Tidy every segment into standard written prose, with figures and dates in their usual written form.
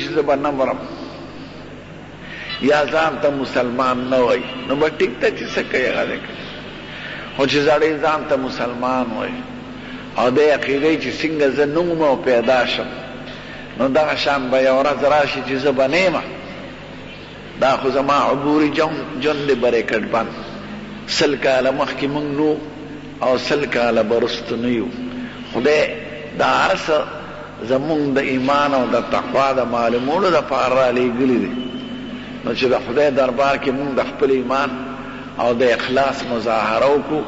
چې زه به نه مرم یا ځان ته مسلمان نه وای نو به ټیک ته چې څه کوي هغه دی خو چې زړی ځان ته مسلمان وای او دی عقیدی چې څنګه زه نوم او پیدا شم نو دغه شان به یو ورځ راشي چې زه به نه یم دا خو زما عبوري جون دی برکټ بند 100 کاله مخکې موږ نو او 100 کاله به رستو نه یو خدای دا هر څه زمونږ د ایمان او د تقوا د معلومولو دپاره رالیږلي دي نو چې د خدای دربار کې موږ د خپل ایمان او د اخلاص مظاهره وکړو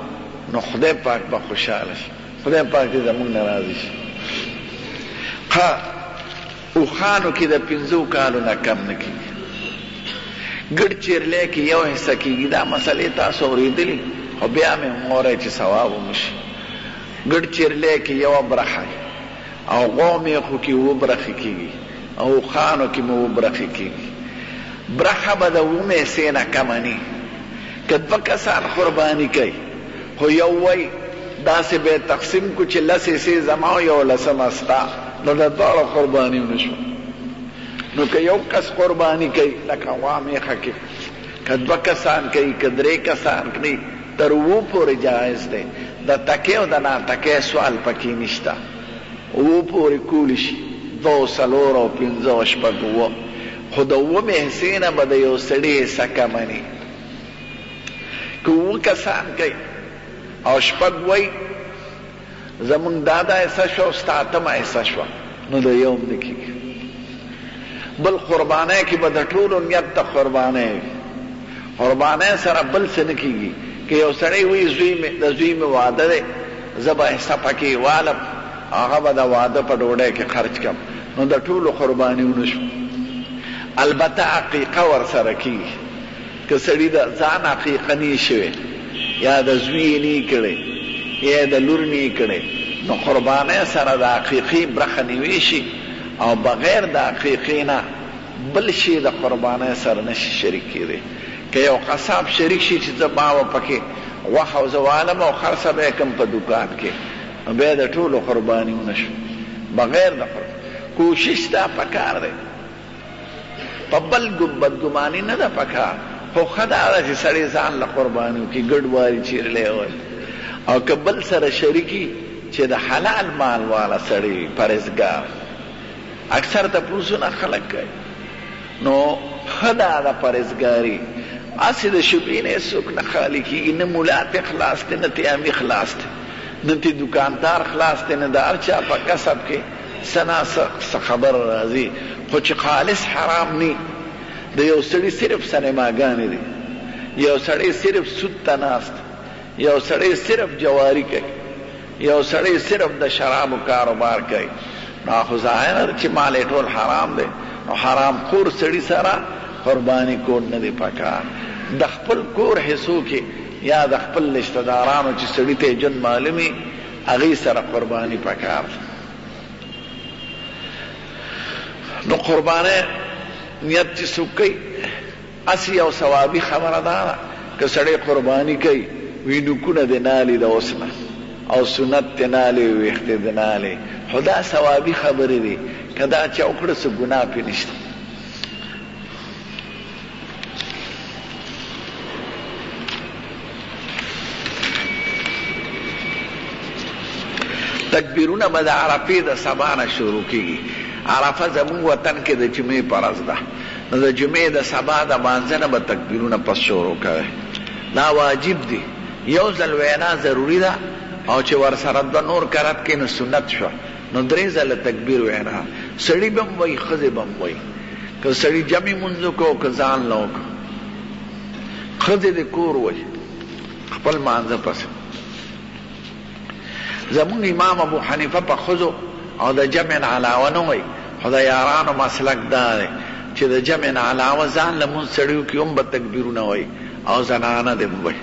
نو خدای پاک به خوشحاله شي خدای پاک دې زمونږ نه راضي شي اوښانو کې د 5 کالو نه کم نه کېږي ګډ چیرلی کې یو حصه کېږي دا مسلې تاسو اورېدلي خو بیا مې موری چې ثواب ومشي ګډ چیرلی کې یوه برخه او غومیخو کې 2 برخې کېږي او اوښانو کې مو 2 برخې کېږي برخه به د 2 حصې نه کمه نه که 2 کسان قرباني کوي خو یو وایي داسې به تقسیم کو چې 10 حصې زما او یو 10 ستا نو د دواړو قرباني ونه شو نو که یو کس قربانی کوي لکه وامیخه کې که 2 کسان کوي که 3 کسان کوي تر 2 پورې جایز دی د تکې او د ناتکې سوال پکې نشته 2 پورې کولی شي 2 4 او 5 او 6 خو د 2 حصې نه به د یو سړي حصه کمه نه که 2 کسان کوي او 6 وایي زمونږ دا حصه شوه ستا 8مه حصه شوه نو د یو هم نه کېږي بل قربانۍ کې به د ټولو نیت ته قربانۍ قربانۍ سره بل څه نه کېږي که یو سړی وایي د زوی مې واده دی زه به حصه پکې والم هغه به د واده په ډوډۍ کې خرچ کړم نو د ټولو قرباني ونه شو البته عقیقه ورسره کېږي که سړي د ځان عقیقه نه شوې یا د زوی یې نه کړی یا د لور نه کړی نو قربانۍ سره د عقیقې برخه نیوی شي او بغیر د عقیقې نه بل شي د قربانۍ سره نشي شریک کېدی که یو قصاب شریک شي چې زه ما به پکې غوښه او زه والم او خرڅه به یې کړم په دوکان کې نو بیا د ټولو قرباني ونه شو بغیر د کوشش دا پکار دی په بل بدګماني نه ده پکار خو ښه دا ده چې سړی ځان له قرباني وکړي ګډ واري چیرلی وایي او که بل سره شریکي چې د حلال مال والا سړی پرهیزګار اکثر تپوسونه خلک کوي نو ښه دا ده پرهیزګاري هسې د شبهې نه څوک نه خالي کېږي نه ملا ته خلاص دی نه تیامي خلاص دی نه تی دکاندار خلاص دی نه د هر چا په کسب کې څه نه څه خبر راځي خو چې خالص حرام نه د یو سړي صرف سینماګانې دي یو سړی صرف سود ته ناست یو سړی صرف جواري کوي یو سړی صرف د شرابو کاروبار کوي نو خو ظاهره چې مال یې ټول حرام دی نو حرام خور سړي سره قرباني کول نه دی پکار د خپل کور حصو کې یا د خپل رشته دارانو چې سړي ته جن معلومي هغې سره قرباني پکار نو قربانۍ نیت چې څوک کوي هسې یو ثوابي خبره دا ده که سړی قرباني کوي وي نوکونه دې نالي د اوس نه او سنت دې نالي ویښتې دې نالي خو دا ثوابي خبرې دي که دا چا وکړه څه ګناه پرې نشته تکبیرونه به د عرفې د سبا نه شروع کېږي عرفه زموږ وطن کې د جمعې په ورځ ده نو د جمعې د سبا د مانځه نه به تکبیرونه پس شروع کوي دا واجب دي یو ځل وینا ضروري ده او چې ورسره د نور کرت کې نو سنت شوه نو 3 ځله تکبیر وینا سړي به هم وایي ښځې به هم وایي که سړي جمع لمونځ وکړو که ځان له وکړو ښځې د کور وایي خپل مانځه پسې زمون امام ابو حنیفه په ښځو او د جمع نه علاوه نه وایي خو د یارانو مسلک دا دی چې د جمع نه علاوه ځان لمونځ سړي وکړي هم به تکبیرونه وایي او زنانه دې هم وایي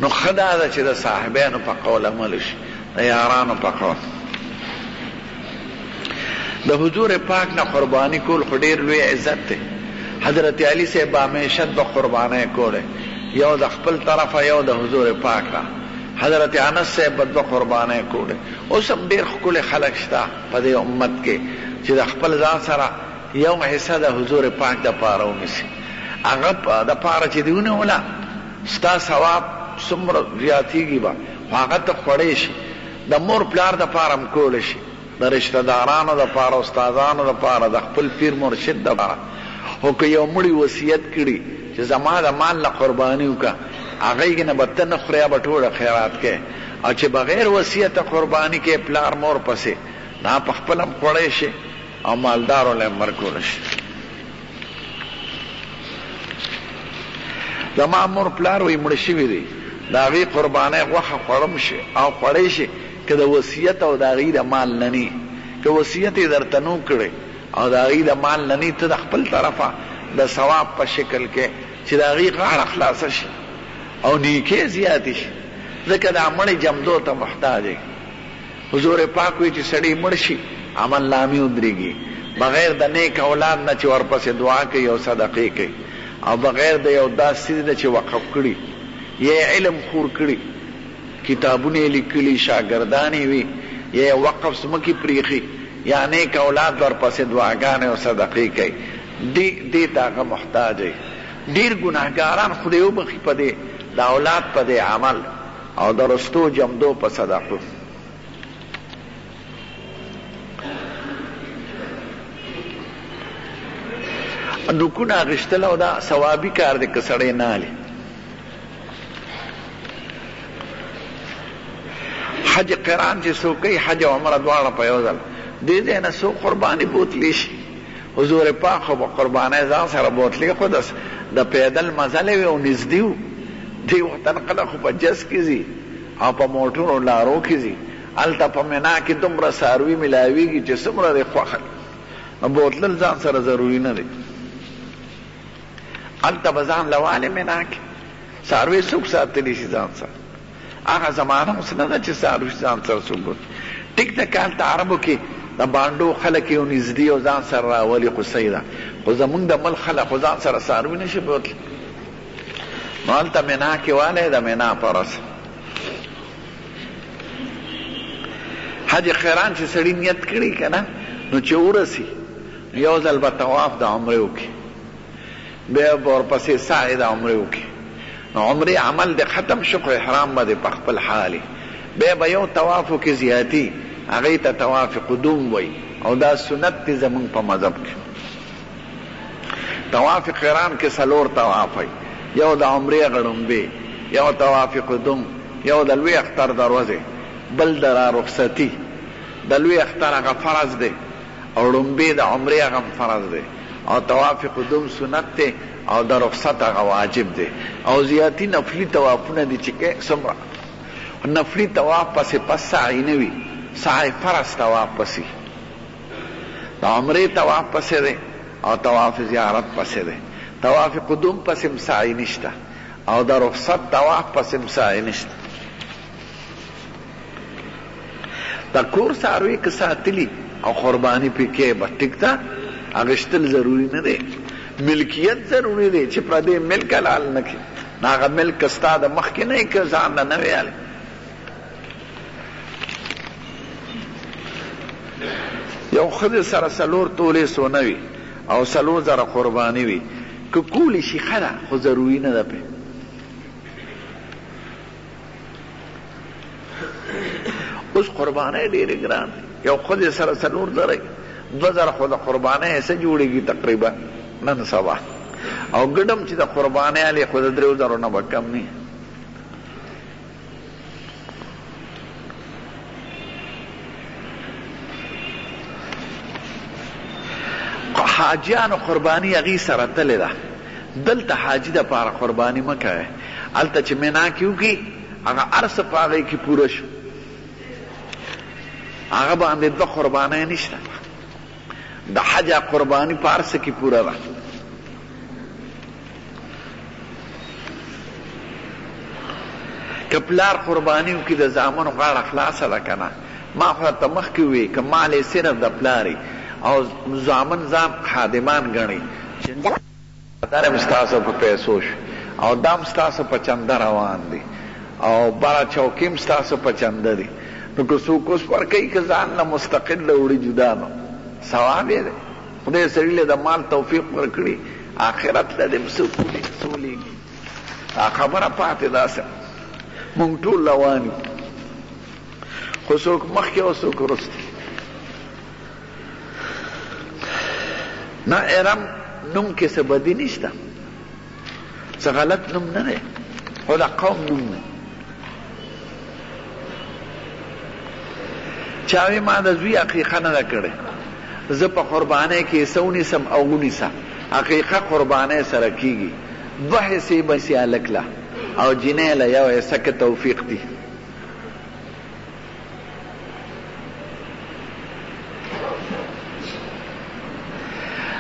نو ښه دا ده چې د صاحبانو په قول عمل شي د یارانو په قول د حضور پاک نه قرباني کول خو ډېر لوی عزت دی حضرت علی صاحب همیشه دوه قربانۍ کولې یو د خپل طرفه یو د حضور پاک نه حضرت انس صاحب دوه قربانۍ کولې اوس هم ډېر ښکلي خلک شته په دې امت کې چې د خپل ځان سره یو حصہ د حضور پاک د پاره ونیسي هغه د پاره چې دیونه ولا ستا ثواب څومره زیاتېږي به هغه ته خوړی شي د مور پلار د پاره هم کولی شي د رشته دارانو د پاره استادانو د پاره د خپل پیر مرشد د پاره خو که یو مړي وصیت کړي چې زما د مال نه قرباني وکړه هغې نه به ته نه خورې به ټوله خیرات کې او چې بغیر وصیته قرباني کې پلار مور پسې دا په خپل هم خوړی شي او مالدارو له هم ورکولی شي زما مور پلار وی مړه شوي دي د هغې قربانۍ غوښه خوړم شي او خوړی شي که د وصیت او د هغې د مال نه نی که وصیت یې درته نو کړی او د هغې د مال نه نی ته د خپل طرفه د ثواب په شکل کې چې د هغې غاړه خلاصه شي او نیکې زیاتې شي ځکه دا مړی جمدو ته محتاج دی حضور پاک وی چې سړی مړ شي عمل نامې ودرېږي بغیر د نیک اولاد نه چې ورپسې دعا کوي او صدقې کوي او بغیر د یو داسې څیز نه چې وقف کړي یا علم خور کړي کتابونه یې لیکلي شاګردانې وي یا وقف ځمکې پرېښي یا نیک اولاد ورپسې دعاګانې او صدقې کوي دې ته هغه محتاج دی ډېر ګناهګاران خدای وبخي په دې د اولاد په دې عمل او د رستو جمدو په صدقو نوکونه اخیستل او دا ثوابي کار دی که سړی نه هلي حج قران چې څوک کوي حج او عمره دواړه په یو ځل دې ځای نه څوک قرباني بوتلی شي حضور پاک خو به قربانۍ ځان سره بوتلی خو د پیدل مزلې وي او نږدې و دې وطن کله خو په جز کې ځي او په موټرو لارو کې ځي هلته په منا کې دومره څاروي ملاویږي چې څومره دی خوښه نو بوتلل ځان سره ضروري نه دی هلته به ځان لوالی منا کې څاروي څوک ساتلی شي ځان سره هغه زمانه اوس نه ده چې څاروي ځان سره څوک بوتلی ټیک ده که هلته عربو کې د بانډو خلک یو نږدې او ځان سره راولي خو صحیح ده خو زمونږ د ملک خلک خو ځان سره څاروي نشي بوتلی نو هلته منا کې والی د منا په ورځ حج خیران چې سړي نیت کړي که نه نو چې ورسي یو ځل به طواف د عمرې وکړي بیا به ورپسې سعی د عمرې وکړي نو عمرې عمل د ختم شو خو احرام به د په خپل حالي بیا به یو طواف وکړي زیاتي هغې ته طواف قدوم وایي او دا سنت دی زمونږ په مذهب کې طواف قران کې څلور طواف وي یو د عمرې غړومبې یو طواف قدوم یو د لوی اختر دروازې بل د رخصتي د لوی اختر هغه فرض دی او ړومبې د عمرې هغه فرض دی او طواف قدوم سنت دی او د رخصت هغه واجب دی او زیاتی نفلی طوافونه دي چې څومره نفلی طواف پسې پس سعی نه وي سعی فرض طواف پسې د عمرې طواف پسې دی او طواف زیارت پسې دی طواف قدوم پسې سعی نشته او د رخصت طواف پسې سعی نشته د کور څاروي که ساتلي او قرباني پې کې به ټیک ده اغشتل ضروري نه دی ملکیت ضروري دی چې پردې ملک حلال نه کړي نو هغه ملک ستا د مخکې نه یې که ځان نه نه ویالی یو ښځې سره 4 تولې سونه وي او 4 زره قرباني وي که کولی شي ښه ده خو ضروري نه ده پې اوس قربانۍ ډېرې ګران دي یو ښځې سره 4 زره 2 زره خو د قربانۍ څه جوړېږي تقریبا نن سبا او ګډم چې د قربانۍ علي خو د 3 زرو نه به کم نه حاجیانو قرباني هغې سره تلې ده دلته حاجي دپاره قرباني مه کوئ هلته چې منا کې وکړي هغه هر څه په هغې کې پوره شو هغه باندې 2 قربانۍ نشته د حج قرباني په هر څه کې پوره ده که پلار قرباني وکړي د زامنو غاړه خلاصه ده که نه ما خو درته مخکې ووی که مال یې صرف د پلار او زامن ځان خادمان ګڼي چې درم ستاسو په پیسو شو او دام ستاسو په چنده روان دي او بره چوکیم ستاسو په چنده دي نو که څوک اوس ورکوي که ځان نه مستقل وړي جدا نو ثواب یې دی خدای سړي له د مال توفیق ورکړي آخرت له دې سولېږي دا خبره پاتې داسې مونږ ټول روان یو خو څوک مخکې او څوک وروسته نه ارم نوم کې څه بدي نشته څه غلط نوم نه دی خو د قوم نوم دی چا وی ما د زوی عقیقه نه ده کړې زه په قربانۍ کې حصه ونیسم او ونیسه عقیقه قربانۍ سره کېږي دوه حصې بسې هلک له او جینۍ له یو حصه کې توفیق دی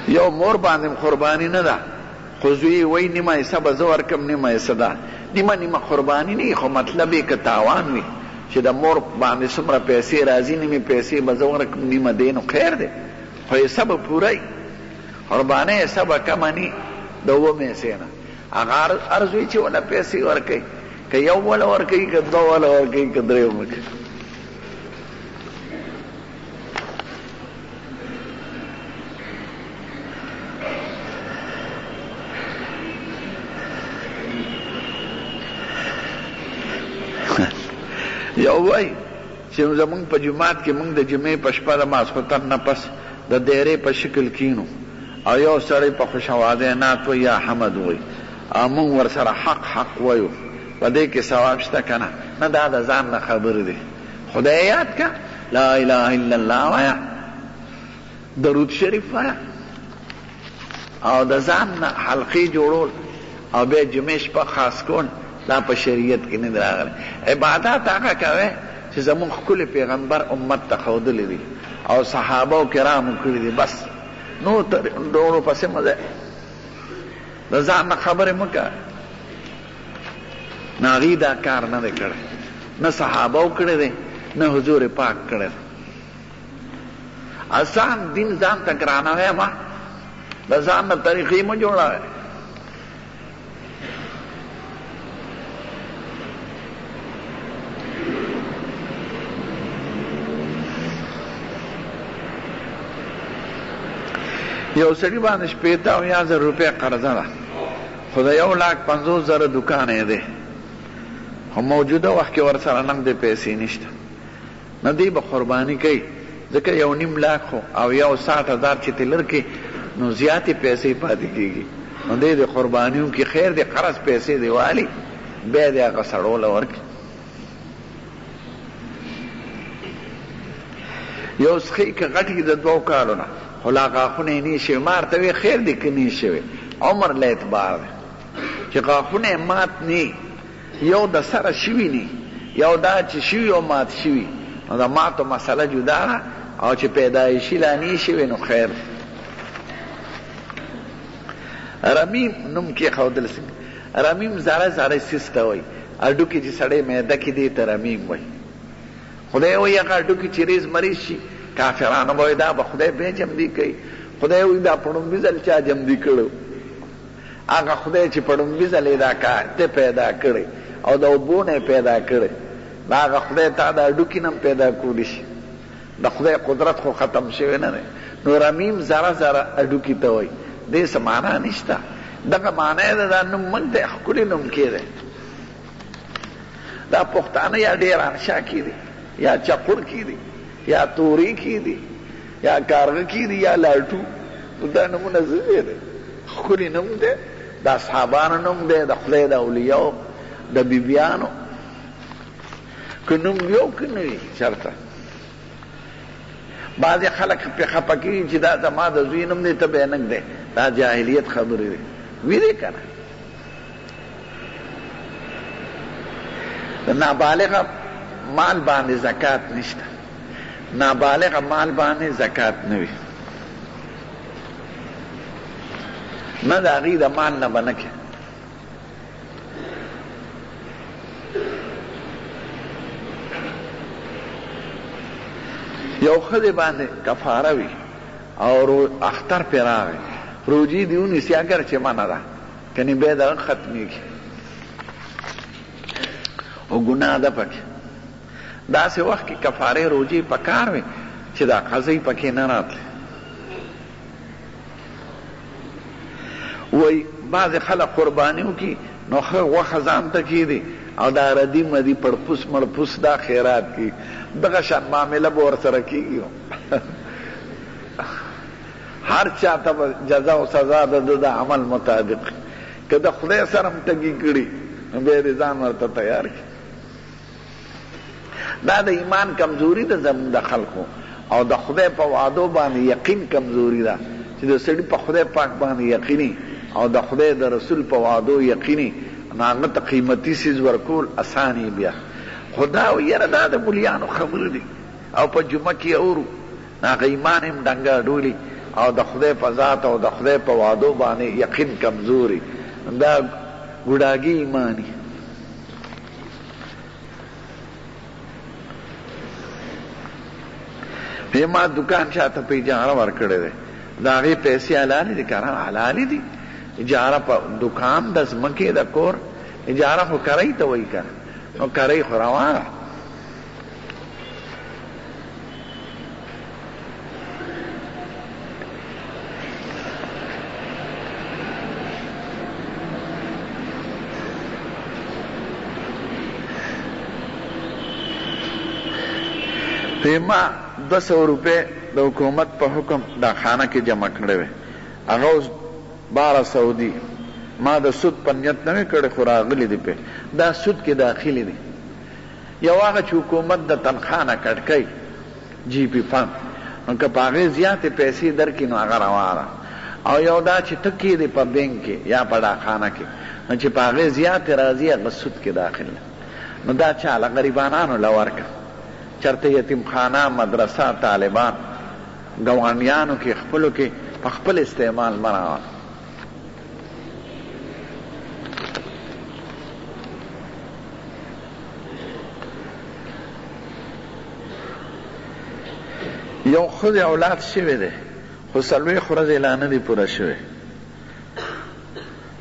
یو مور باندې قربانی نه ده خو زوی وی نیمه حصه به زه ورکم نیمه حصه ده نیمه قربانی نه خو مطلب یې که تاوان وي چې د مور باندې څومره پیسې راځي نیمې پیسې به زه ورکم نیمه دی نو خیر دی خو حصه به پوره وي قربانۍ حصه به کمه ني د اووه حصې نه هغه هر زوی چې وله پیسې ورکوي که یو وله ورکوي که دوه وله ورکوي که درې ورکوي یو وای چې زمونږ په جماعت کې مونږ د جمعې په شپه د ماسخوتن نه پس د دیرې په شکل کینو او یو سړی په خوشاوازۍ نعت وایي یا حمد وایي او مونږ ورسره حق وایو په دې کې ثواب شته که نه نه دا د ځان نه خبرې دی خدای یاد که لا اله الا الله وایه درود شریف وایه او د ځان نه حلقې جوړول او بیا جمعې شپه خاص کول دا په شریعت کې نه راغلی عبادات هغه کوئ چې زمونږ ښکلی پیغمبر امت ته ښودلی دي او صحابه کرامو کړي دي بس نو ډولو پسې مه ځئ د ځان نه خبرې مه کوه نه هغوی دا کار نه دی کړی نه صحابه کړی دی نه حضور پاک کړی دی آسان دین ځان ته ګرانوی مه د ځان نه طریقې مه جوړوئ یو سړي باندې شپېته او یا زر روپۍ قرضه ده خو د 1,50,000 دکان یې دی خو موجوده وخت کې ورسره نقدې پیسې نشته نه دی به قرباني کوي ځکه 1.5 لاک خو او 60,000 چې تلر کې نو زیاتې پیسې پاتې کېږي نو دی د قربانیو کې خیر دی قرض پیسې دی والي بیا دی هغه سړوله ورکړي یو سخی که غټي د 2 کالو نه خو لا غاښونه یې نه شوي ما ورته وی خیر دی که نه شوي عمر له اعتبار دی چې غاښونه یې مات نه یو د سره شوي نه یو دا چې شوي او مات شوي نو د ماتو مسله جدا ده او چې پیدایشي لا نه شوي نو خیر دی رمیم نوم کې ښودل څنګه رمیم زره سیس ته وایي هډوکي چې سړی معده کې دی ته رمیم وایي خدای وایي هغه هډوکي چې ریز مریض شي کافرانو به دا به خدای بیا جمدي کوي خدای وایي دا پړومبي ځل چا جمدي کړو هغه خدای چې پړومبي ځل یې دا کار ته پیدا کړی او د اوبو نه پیدا کړی دا هغه خدای تا د هډوکي نه پیدا کولی شي د خدای قدرت خو ختم شوی نه دی نو رمیم زره هډوکي ته وایي دې څه معنا نشته دغه معنا یې دا نوم موږ ته ښکلی نوم کېدی دا پښتانه یا ډېر انشا کې دي یا چپړ کې دي یا توری کې دي یا کارغه کې دي یا لاټو دا نومونه ځینې دی ښکلی نوم دی د اصحابانو نوم دی د خدای د اولیاو د بیبیانو که نوم یو که نه وي چېرته بعضې خلک پې خفه کېږي چې دا زما د زوی نوم دی ته به یې نږ دی دا جاهلیت خبرې دی ویدې که نه د نابالغه مال باندې زکات نشته نابالغه مال باندې زکات نه وي نه د هغې د مال نه به نه کې یو ښځې باندې کفاره وي او اختر پې راغی روجي دې ونیسي اگر چې منه ده کنې بیا دغه ختمېږي او ګناه ده پکې داسې وخت کې کفارې روجې پکار وي چې دا قضۍ پکې نه راتلې وای بعض خلک قربانیو کی نو غوښه ځان ته کیدي او دا ردی مدی پړپوس مړپوس دا خیرات کی دغه شان معامله به ورسره کیږي هر چاته جزا او سزا د عمل مطابق که د خدای سره متګي کړي به دې ځان ورته تیار کړي. دا د ایمان کمزوري ده زموږ د خلکو او د خدای په وعدو باندې یقین کمزوري ده چې د سړي په خدای پاک باندې یقیني او د خدای د رسول په وعدو یقیني هغه ته قیمتي څیز ورکول اساني بیا خدا و یره دا د ملیانو خبرې دي او په جمعه کې اورو هغه ایمان هم ډنګه ډولي او د خدای په ذات او د خدای په وعدو باندې یقین کمزوري دا ګډاګي ایمانی. ما دکان شاته په اجاره ورکړی دی د هغې پیسې حلالې دي که نه حلالې دي اجاره په دکان د ځمکې د کور اجاره خو کرۍ ته وایي که نو کرۍ خو روا ده. ما 200 روپے د حکومت په حکم دا خانه کې جمع کړی وی هغه اوس 1200 دي ما د سود په نیت نه کړی خو راغلی دی په دا سود کې داخلي دی یو هغه چې حکومت د تنخواه نه کټ کوي جی پی فند نو که په هغې زیاتې پیسې درکړي نو هغه روا ده او یو دا چې ته کېدې په بینک کې یا په ډاکخانه کې نو چې په هغې زیاتې راځي هغه سود کې داخل ده نو دا چاله غریبانانو له ورکړه چرته یتیم خانه مدرسه طالبان ګوانیانو کې خپلو کې په خپل استعمال مراوه. یو ښځې اولاد شوی دی خو 40 ورځې لا نه دي پوره شوی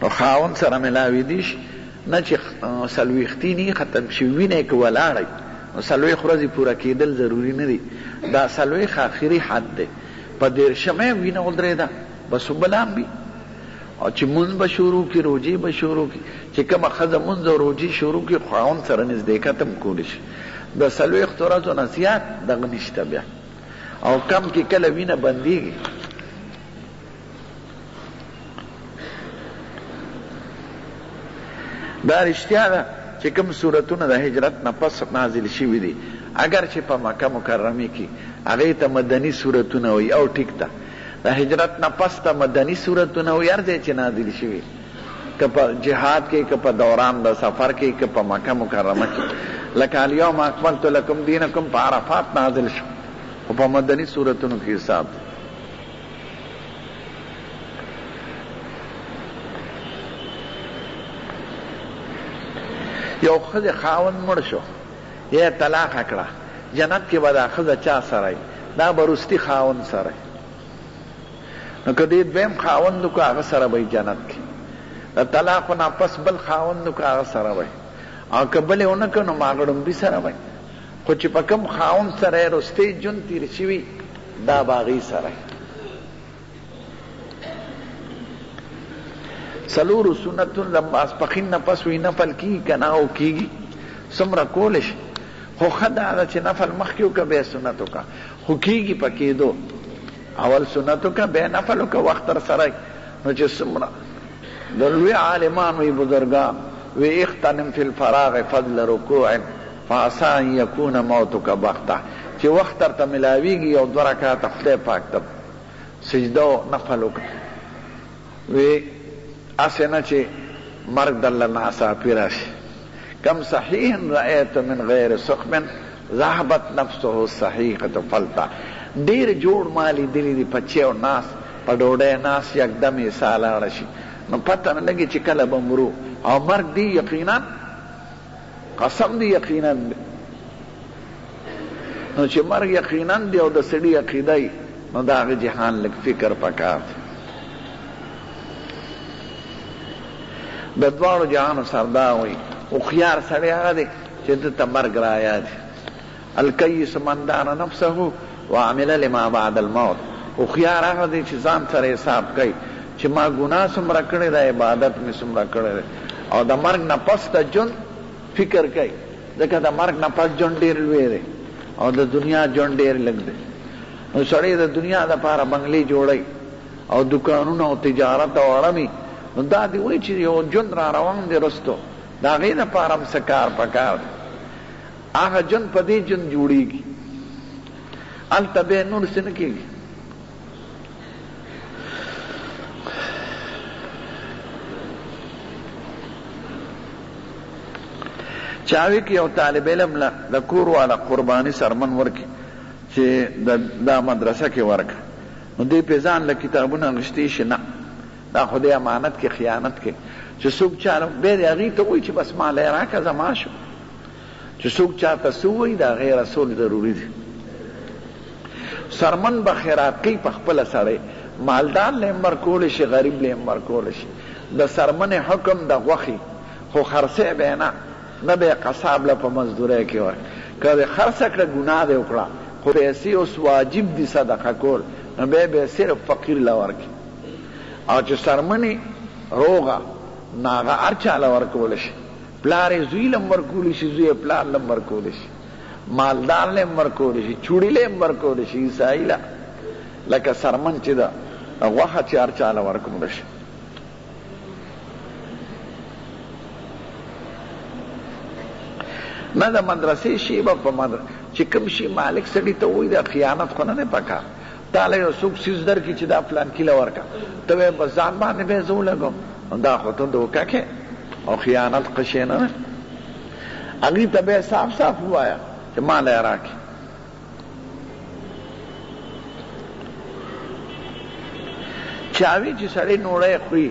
نو خاوند سره ملاویدي شي نه چې 40 ختم شي وینه کې ولاړی 40 ورځې پوره کېدل ضروري نه دي دا 40 آخري حد دی په 13 وینه ودرېده بس بلام وي او چې مونځ به شروع کړي روجې به شروع کړي چې کومه ښځه مونځ او روجې شروع کړي خاوند سره نزدېکت هم کولی شي د 40 ورځو نه زیات دغه نشته بیا او کم کې کله وینه بندېږي. دا رښتیا ده چې کوم صورتونه د هجرت نه پس نازل شوي دي اگر چې په مکه مکرمه کې هغې ته مدني صورتونه وي او ټیک ده د هجرت نه پس ته مدني صورتونه وي هر ځای چې نازل شوي که په جهاد کې که په دوران د سفر کې که په مکه مکرمه کې لکه الیوم اکملت لکم دینکم په عرفات نازل شو خو په مدني صورتونو کې حساب دی. یو ښځې خاوند مړ شو یا طلاق کړه جنت کې به دا ښځه چا سره وي دا به وروستي خاوند سره نو که دې دویم خاوند وکړو هغه سره به جنت کې د طلاق نه پس بل خاوند وکړو هغه سره به او که بلې ونه کړو نو ماګړمبي سره به خو چې په کوم خاوند سره یې وروستی ژوند تېر شوي دا به هغې سره سلورو سنتون د ماسپښین نه پس وي نفل کېږي که نه او کېږي څومره کولی شي خو ښه دا ده چې نفل مخکې وکړه بیا سنت وکړه خو کېږي په کېدو اول سنت وکړه بیا نفل وکړه وخت در سره نو چې څومره د لوی عالمان وي بزرګان وی اغتنم فی الفراغ فضل رکوع فعسى ان یکون موتک بغته چې وخت درته ملاویږي یو 2 رکعاته خدای پاک ته سجده و نفل وکړه وی اسې نه چې مرګ دله ناڅاپي راشي کم صحیح رأیت من غیر سقم ذهبت نفسه الصحیحة فلتا ډېر جوړ ما لیدلي دي په چیو ناس په ډوډۍ ناس یکدم یې ساه لاړه شي نو پته نه لګي چې کله به مرو او مرګ دی یقینا قسم دی یقینا نو چې مرګ یقینا دی او د سړي عقیده یي نو د هغه جهان لږ فکر پکار دی د دواړو جهانو سردا وي هوښیار سړی هغه دی چې ده ته مرګ رایاد الکیس من دان نفسه وعمل لما بعد الموت هوښیار هغه دی چې ځان سره حساب کوي چې ما ګناه څومره کړې ده، عبادت مې څومره کړې ده. او د مرګ نه پس د ژوند فکر کوي، ځکه د مرګ نه پس ژوند ډېر لوی دی او د دنیا ژوند ډېر لږ دی. نو سړی د دنیا دپاره بنګلې جوړوي او دکانونه او تجارت او اړمي، نو دا دې وایي چې یو ژوند را روان دی رستو، د هغې دپاره هم څه کار پکار دی. هغه ژوند په دې ژوند جوړېږي، هلته بیا نور څه نه کېږي. چاوی کې یو طالب علم د کور والا قرباني سرمن ورکي چې دا مدرسه کې ورکړه، نو دې پې ځان له کتابونه غشتی شي، نه دا خو دې امانت کې خیانت کې چې څوک چا بیا د هغې ته وایي چې بس مالی راکړه زما شو، چې څوک چاته څه وایي د هغې رسول ضروري دی. سرمن به خیرات کوي په خپله سړی، مالدار له هم ورکولی شي، غریب له هم ورکولی شي. د سرمنې حکم د غوښې، خو خرڅی به یې نه به یې قصاب له په مزدورۍ کې وایي، که دې خرڅه کړه ګناه دې وکړه، خو پیسې اوس واجب دي صدقه کول، نو بیا به یې صرف فقیر له ورکړي. او چې سرمنې روغه نو هغه هر چا له ورکولی شي، پلار یې زوی له هم ورکولی شي، زوی یې پلار له هم ورکولی شي، مالدار له هم ورکولی شي، چوړي له هم ورکولی شي، عیسایي له، لکه سرمن چې ده غوښه چې هر چا له ورکولی شي. نه د مدرسې شي به په چې کوم شي مالک سړي ته وایي دا خیانت خو نه دی پکار. تا له یو څوک څیز درکړي چې دا فلانکي له ورکړه، ته وایې بس ځان باندې به یې زه ولګوم، دا خو ته دوکه کې او خیانت ښه شی نه دی. هغې ته به یې صاف صاف ووایه چې ما له یې راکړي. چاوي چې سړی نوړی خوري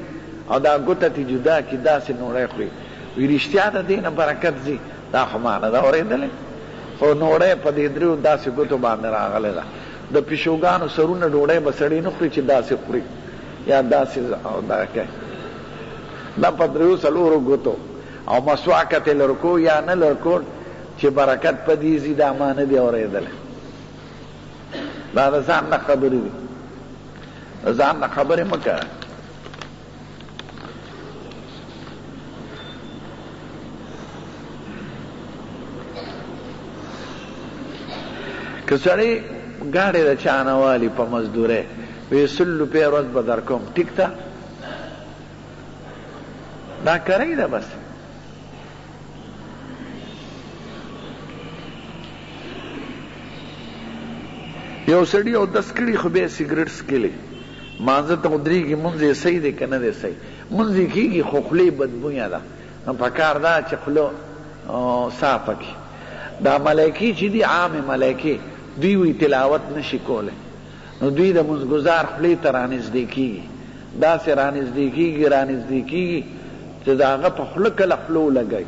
او دا ګوته تی جدا کړي داسې نوړی خوري، وایي رښتیا د دې نه برکت ځي، دا خو ما نه ده اورېدلی، خو نوړی په دې دریو داسې ګوتو باندې راغلی ده. د پیشوګانو سرونه ډوډۍ به سړی نه خوري چې داسې خوري یا داسې دا کوي، دا په دریو څلورو ګوتو. او مسواکه ترې لرکو یا نه لرکول چې برکت په دې ځي، دا ما نه دي اورېدلی. دا د ځان نه خبرې دي، د ځان نه خبرې مه کوه. که سړی ګاډی د چا نه والي په مزدورۍ، وایي 100 روپۍ ورځ به درکوم، ټیک ده، دا کرۍ ده. بس یو سړي او 10 کړي خو بیا سګرټ څکلی، مانځه ته ودرېږي، مونځ یې صحیح دی که نه دی صحیح، مونځ یې کېږي خو خولې بدبویه ده، نو پکار ده چې خوله صافه کړي. دا ملایکې چې دي عامې ملایکې، دوی وی تلاوت نشي کولی، نو دوی د مونځګزار خولې ته رانږدې کېږي، داسې رانږدې کېږي چې د هغه په خوله کله خوله ولګوي،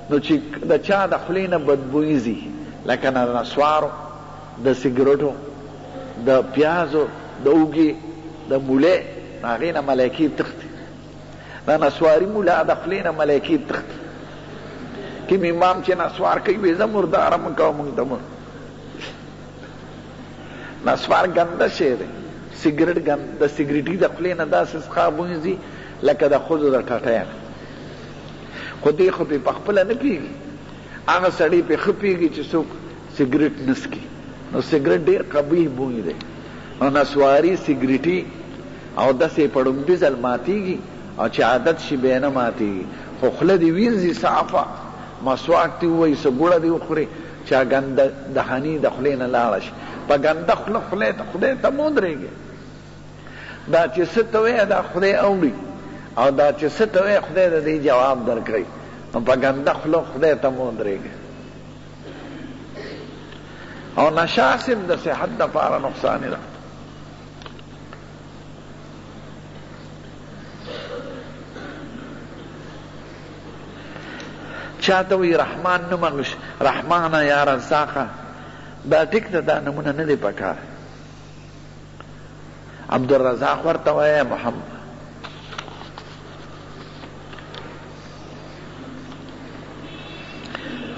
نو چې د چا د خولې نه بدبویي ځي، لکه د نسوارو، د سګرټو، د پیازو، د اوږې، د مولې، هغې نه ملایکې تښتي. د نسواري مولا د خولې نه ملایکې تښتي. کوم امام چې نسوار کوي وایي زه مرداره مه کوه، مونږ ته نسوار ګنده شی دی. سګرټ د سګرټي د خولې نه داسې څښا بوی ځي لکه د ښځو د ټټۍ نه، خو دې خو پې په خپله نه پوهېږي، هغه سړی پې ښه پوهېږي چې څوک سګرټ نه څکي، نو سګرټ ډېر قبیح بوی دی. نو نسواري سګرټي او داسې په ړومبي ځل ماتېږي، او چې عادت شي بیا نه ماتېږي، خو خوله دې وینځي صافه، مسواک دې ووایي، څه ګوړه دې وخوري چې ګنده دهني د خولې نه لاړه شي. په ګنده خوله خدای ته مه ودرېږي. دا چې څه ته وایې دا خدای اوري، او دا چې څه ته وایې خدای د دې جواب درکوي، نو په ګنده خوله خدای ته مه ودرېږي. او نشه هم د صحت دپاره نقصاني ده. چاته وی رحمان نوم رحمانه یا رزاقه، دا ټیک ده، دا نمونه نه دی پکار. عبدالرزاق ورته وایه، محمد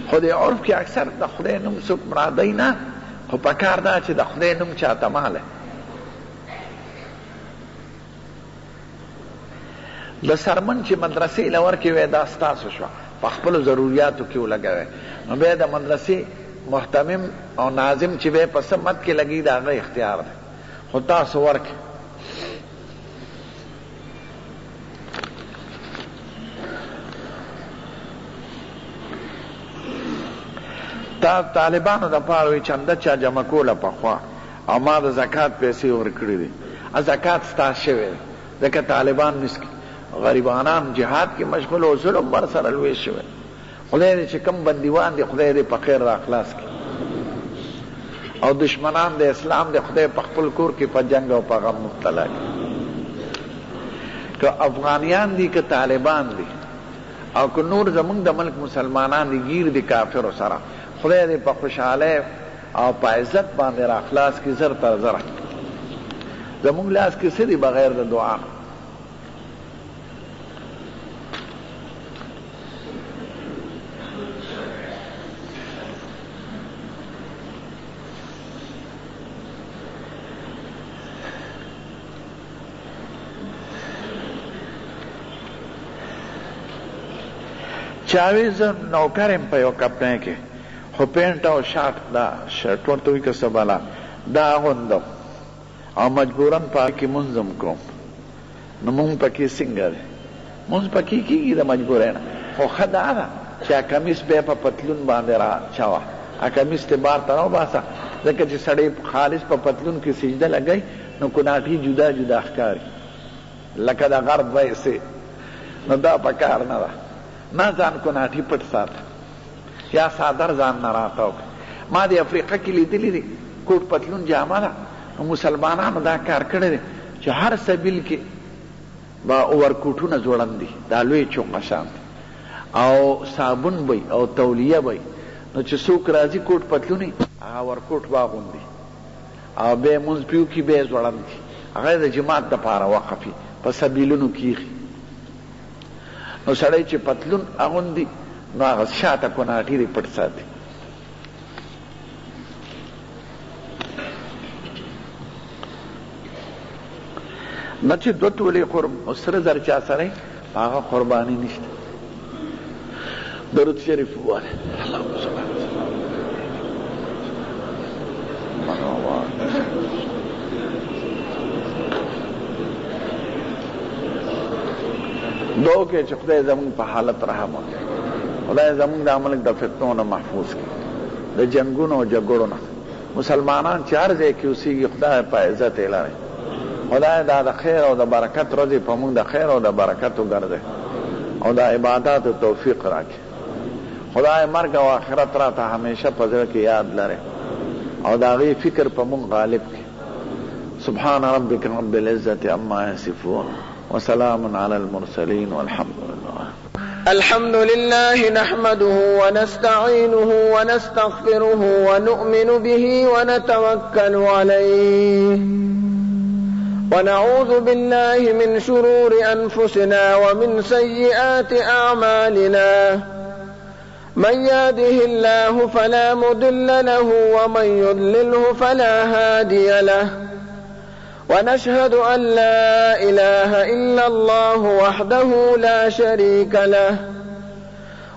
خو د عرف کې اکثر د خدای نوم څوک مرادی نه، خو پکار ده چې د خدای نوم چاته ماله. د سرمن چې مدرسې لور کې وای دا ستاسو شو په خپل ضرورتو کې ولګوي نو به د مدرسې محتمم او ناظم چې به په سمت کې لګي دا غي اختیار دی خو تاسو ورکه تا طالبانو د پاره وی چنده چا جمع کوله پخوا او ما د زکات پیسې ورکړي دي زکات ستا شوی ځکه طالبان مسکین غریبانان جهاد کې مشغول او ظلم بر سره لوی شوی خدای دې چې کم بندیوان دي خدای دې په خیر را خلاص کړي او دشمنان د اسلام دې خدای په خپل کور کې په جنگ او په غم مبتلا کړي که افغانیان دي که طالبان دي او که نور زمونږ د ملک مسلمانان دي گیر دي کافر سره خدای دې په خوشحاله او په عزت باندې را خلاص کړي زر تر زر زمونږ لاس کې څه دي بغیر د دعا چاوی زه نوکرم په یو کمپنۍ کې خو پینټ او شارټ دا شرټ ورته وایي که څه بلا دا اغوندم او مجبورا پاکې منظم کوم نو مونږ پکې څنګه دی مونږ پکې کېږي د مجبورۍ نه خو ښه دا ده چې کمیس بیا په پتلون باندې را چوه کمیس ته بار ته راوباسه ځکه چې سړی خالص په پتلون کې سجده لګوي نو کناټي جدا جدا ښکاري لکه د غرب ویسې نو دا پکار نه ده نه ځان کناټي پټ ساته یا صادر ځان نه راته وکړه ما د افریقا کې لیدلی دی کوټ پتلون جامه ده نو مسلمانانو دا کار کړی دی چې هر سبیل کې با اورکوټونه ځوړند دي دا لوی چونګه شان او صابون بی او تولیه بی نو چې څوک راځي کوټ پتلونی هغه ورکوټ واغوندي او بیا مونځ پیو کې بیا ځوړند دي هغه د جماعت دپاره وقفي په سبیلونو کېږي نو سړی چې پتلون اغوندي نو هغه شاته کناټي دی پټ ساتي نه چې دوه تولې سره زر چا سره هغه قرباني نشته درود شریف ووایه اللهم صل علی دو کې چې خدای زمونږ په حالت رحم وکړي خدای زمونږ د ملک د فتنو نه محفوظ کړي د جنګونو او جګړو نه مسلمانان چې هر ځای کې اوسېږي خدای په عزت یې لري خدای دا د خیر او د برکت ورځې په موږ د خیر او د برکت وګرځي او د عباداتو توفیق راکړي خدای مرګ او آخرت راته همیشه په زړه کې یاد لري او د هغې فکر په موږ غالب کړي سبحان ربک رب العزة عما یصفون وسلام على المرسلين والحمد لله الحمد لله نحمده ونستعينه ونستغفره ونؤمن به ونتوكل عليه ونعوذ بالله من شرور أنفسنا ومن سيئات أعمالنا من يهده الله فلا مضل له ومن يضلله فلا هادي له ونشهد أن لا إله إلا الله وحده لا شريك له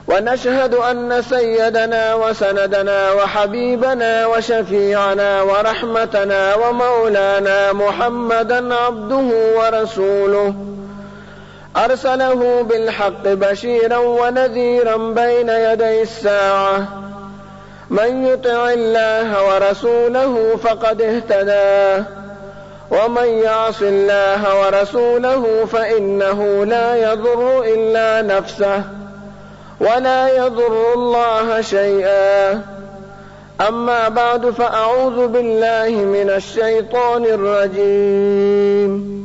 ونشهد أن سيدنا وسندنا وحبيبنا وشفيعنا ورحمتنا ومولانا محمدا عبده ورسوله أرسله بالحق بشيرا ونذيرا بين يدي الساعة من يطع الله ورسوله فقد اهتدى ومن يعص الله ورسوله فإنه لا يضر إلا نفسه ولا يضر الله شيئا أما بعد فأعوذ بالله من الشيطان الرجيم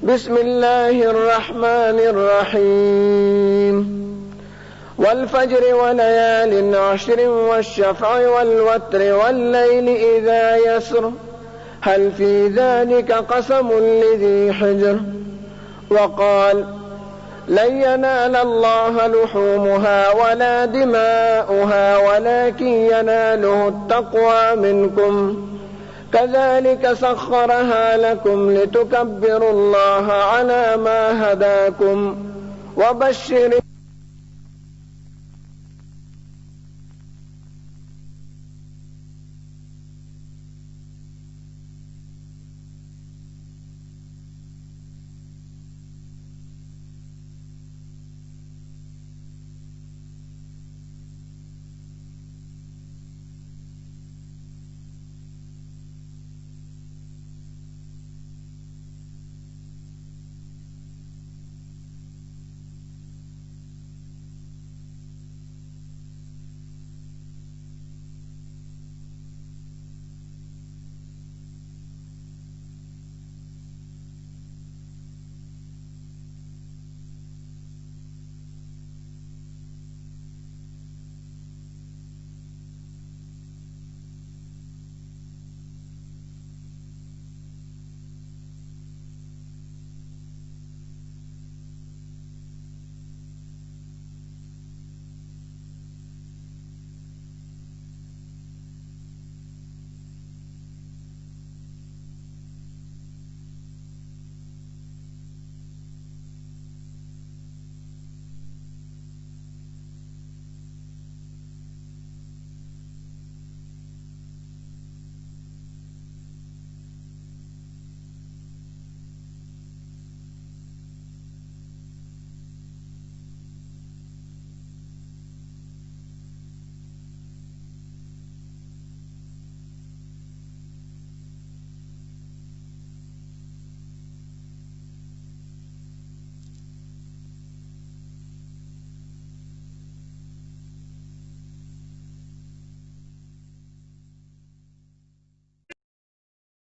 بسم الله الرحمن الرحيم والفجر وليال عشر والشفع والوتر والليل إذا يسر هل في ذلك قسم لذي حجر وقال لن ينال الله لحومها ولا دماؤها ولكن يناله التقوى منكم كذلك سخرها لكم لتكبروا الله على ما هداكم وبشر